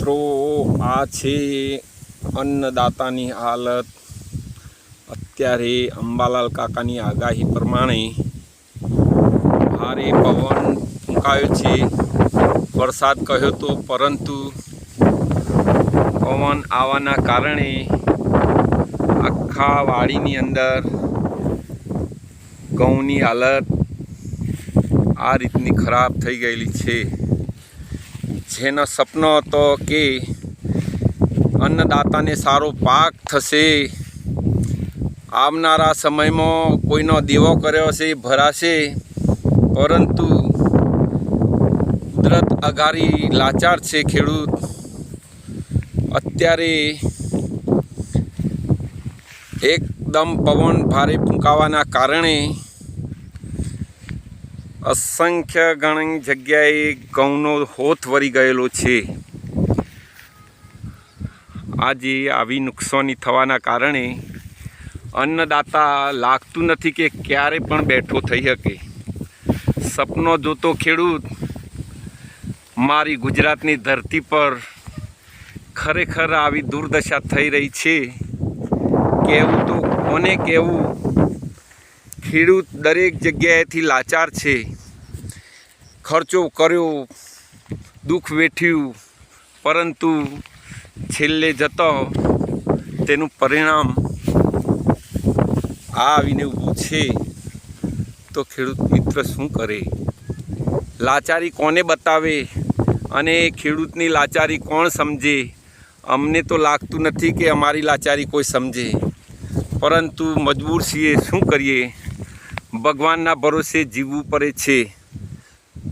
મિત્રો, આ છે અન્નદાતાની હાલત. અત્યારે અંબાલાલ કાકાની આગાહી પ્રમાણે ભારે પવન ફૂંકાયો છે. વરસાદ કહ્યો તો, પરંતુ પવન આવવાના કારણે આખા વાડીની અંદર ઘઉંની હાલત આ રીતની ખરાબ થઈ ગયેલી છે. જેનો સપનો હતો કે અન્નદાતાને સારો પાક થશે, આવનારા સમયમાં કોઈનો દેવો કર્યો હશે ભરાશે, પરંતુ કુદરત અગારી લાચાર છે ખેડૂત. અત્યારે એકદમ પવન ભારે ફૂંકાવાના કારણે અસંખ્ય ઘણી જગ્યાએ ઘઉંનો હોથ વળી ગયેલો છે. આજે આવી નુકસાની થવાના કારણે અન્નદાતા લાગતું નથી કે ક્યારે પણ બેઠો થઈ શકે. સપનો જોતો ખેડૂત મારી ગુજરાતની ધરતી પર ખરેખર આવી દુર્દશા થઈ રહી છે. કહેવું તો કોને કહેવું, ખેડૂત દરેક જગ્યાએથી લાચાર છે. ખર્ચો કર્યો, દુઃખ વેઠ્યું, પરંતુ છેલ્લે જતો તેનું પરિણામ આવીને ઊભું છે. તો ખેડૂત મિત્ર શું કરે? લાચારી કોને બતાવે અને ખેડૂતની લાચારી કોણ સમજે? અમને તો લાગતું નથી કે અમારી લાચારી કોઈ સમજે, પરંતુ મજબૂર છીએ, શું કરીએ? ભગવાનના ભરોસે જીવવું પડે છે.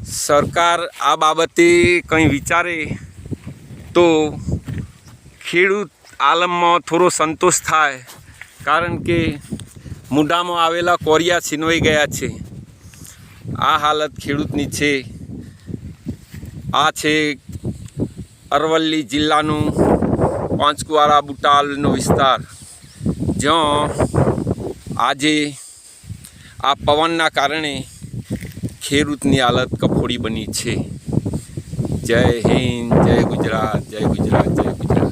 સરકાર આ બાબતે કંઈ વિચારે તો ખેડૂત આલમમાં થોડો સંતોષ થાય, કારણ કે મૂઢામાં આવેલા કોરિયા છીનવાઈ ગયા છે. આ હાલત ખેડૂતની છે. આ છે અરવલ્લી જિલ્લાનું પાંચકુવાડા બુટાલનો વિસ્તાર, જ્યાં આજે આ પવનના કારણે ખેડૂતની હાલત કફોડી બની છે. જય હિન્દ, જય ગુજરાત, જય ગુજરાત, જય ગુજરાત.